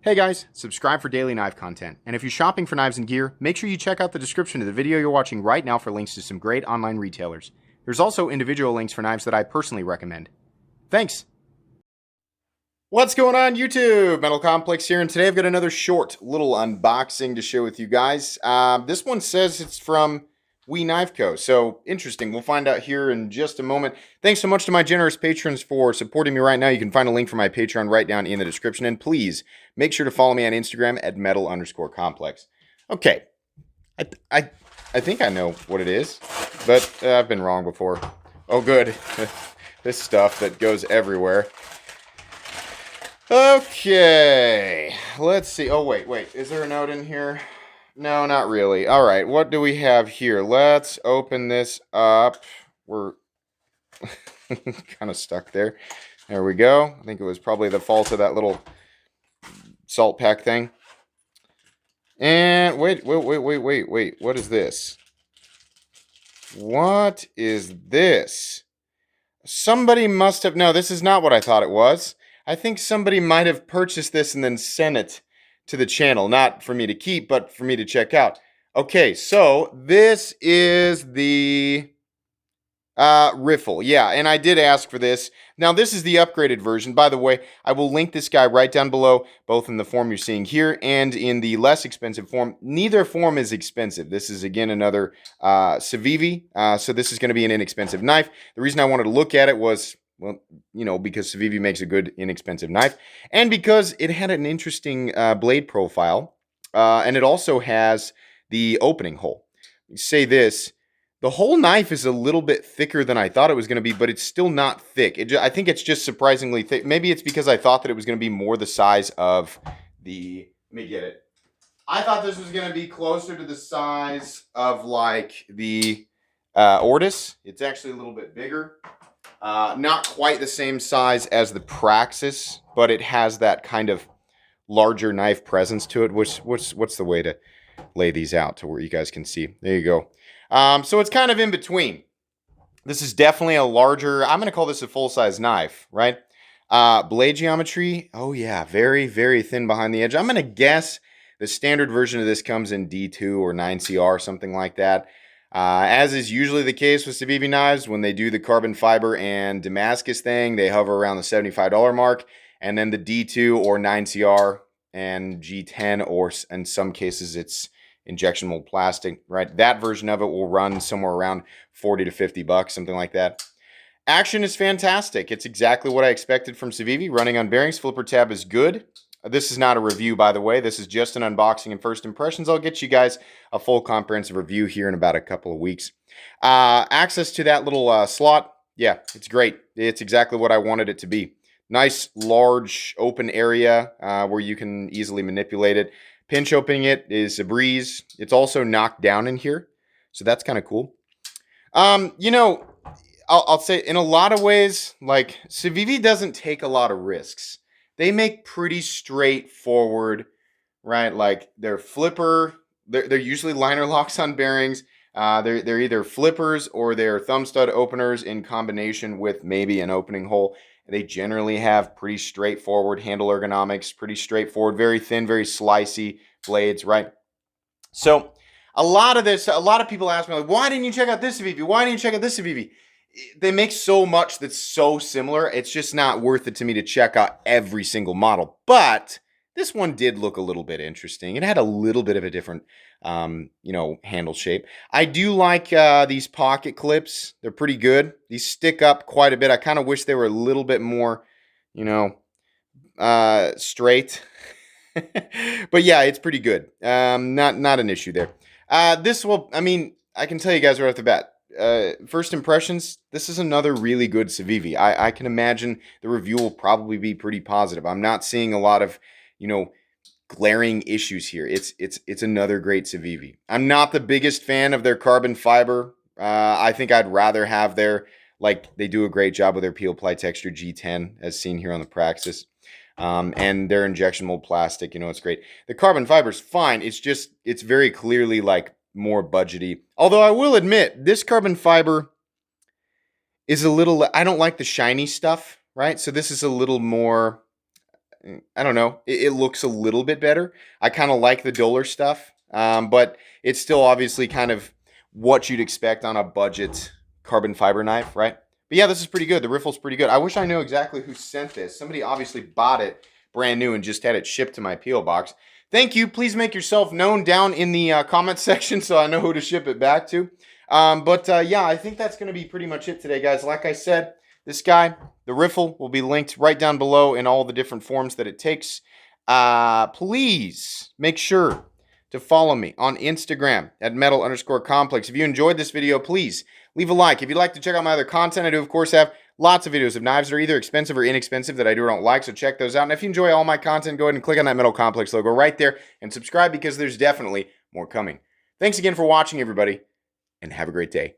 Hey guys, subscribe for daily knife content. And if you're shopping for knives and gear, make sure you check out the description of the video you're watching right now for links to some great online retailers. There's also individual links for knives that I personally recommend. Thanks! What's going on YouTube? Metal Complex here, and today I've got another short little unboxing to share with you guys. This one says it's from We Knife Co. So interesting. We'll find out here in just a moment. Thanks so much to my generous patrons for supporting me right now. You can find a link for my Patreon right down in the description. And please make sure to follow me on Instagram at metal_complex. Okay. I think I know what it is, but I've been wrong before. Oh, good. This stuff that goes everywhere. Okay. Let's see. Oh, wait. Is there a note in here? No, not really. All right, what do we have here? Let's open this up. We're kind of stuck there. There we go. I think it was probably the fault of that little salt pack thing. And wait. What is this? What is this? Somebody must have... No, this is not what I thought it was. I think somebody might have purchased this and then sent it to the channel, not for me to keep, but for me to check out. Okay, so this is the riffle. Yeah, and I did ask for this. Now, this is the upgraded version. By the way, I will link this guy right down below, both in the form you're seeing here and in the less expensive form. Neither form is expensive. This is, again, another Civivi, so this is going to be an inexpensive knife. The reason I wanted to look at it was... well, you know, because Civivi makes a good, inexpensive knife, and because it had an interesting blade profile, and it also has the opening hole. Say this, the whole knife is a little bit thicker than I thought it was going to be, but it's still not thick. I think it's just surprisingly thick. Maybe it's because I thought that it was going to be more the size of the... Let me get it. I thought this was going to be closer to the size of, like, the Ortis. It's actually a little bit bigger. Not quite the same size as the Praxis, but it has that kind of larger knife presence to it. What's the way to lay these out to where you guys can see? There you go. So it's kind of in between. This is definitely a larger, I'm going to call this a full-size knife, right? Blade geometry, oh yeah, very, very thin behind the edge. I'm going to guess the standard version of this comes in D2 or 9CR, something like that. As is usually the case with Civivi knives, when they do the carbon fiber and Damascus thing, they hover around the $75 mark. And then the D2 or 9CR and G10, or in some cases it's injection mold plastic, right? That version of it will run somewhere around 40 to 50 bucks, something like that. Action is fantastic. It's exactly what I expected from Civivi. Running on bearings, flipper tab is good. This is not a review, by the way. This is just an unboxing and first impressions. I'll get you guys a full comprehensive review here in about a couple of weeks. Access to that little slot, yeah, it's great. It's exactly what I wanted it to be. Nice, large, open area where you can easily manipulate it. Pinch opening it is a breeze. It's also knocked down in here, so that's kind of cool. You know, I'll say in a lot of ways, like, Civivi doesn't take a lot of risks. They make pretty straightforward, right? Like, they're flipper. They're usually liner locks on bearings. They're either flippers or they're thumb stud openers in combination with maybe an opening hole. They generally have pretty straightforward handle ergonomics, pretty straightforward, very thin, very slicey blades, right? So a lot of people ask me, like, why didn't you check out this Civivi? Why didn't you check out this Civivi? They make so much that's so similar, it's just not worth it to me to check out every single model. But this one did look a little bit interesting. It had a little bit of a different, you know, handle shape. I do like these pocket clips. They're pretty good. These stick up quite a bit. I kind of wish they were a little bit more, you know, straight. But yeah, it's pretty good. Not an issue there. This will, I mean, I can tell you guys right off the bat. First impressions, this is another really good Civivi. I can imagine the review will probably be pretty positive. I'm not seeing a lot of, you know, glaring issues here. It's another great Civivi. I'm not the biggest fan of their carbon fiber. I think I'd rather have their, like, they do a great job with their peel ply texture G10 as seen here on the Praxis. And their injection mold plastic, you know, it's great. The carbon fiber's fine. It's just, it's very clearly like more budgety. Although I will admit, this carbon fiber is a little, I don't like the shiny stuff, right? So this is a little more, I don't know. It looks a little bit better. I kind of like the duller stuff, but it's still obviously kind of what you'd expect on a budget carbon fiber knife, right? But yeah, this is pretty good. The riffle's pretty good. I wish I knew exactly who sent this. Somebody obviously bought it brand new and just had it shipped to my P.O. box. Thank you. Please make yourself known down in the comment section so I know who to ship it back to. Yeah, I think that's going to be pretty much it today, guys. Like I said, this guy, the riffle, will be linked right down below in all the different forms that it takes. Please make sure to follow me on Instagram at metal_complex. If you enjoyed this video, please leave a like. If you'd like to check out my other content, I do, of course, have lots of videos of knives that are either expensive or inexpensive that I do or don't like, so check those out. And if you enjoy all my content, go ahead and click on that Metal Complex logo right there and subscribe because there's definitely more coming. Thanks again for watching, everybody, and have a great day.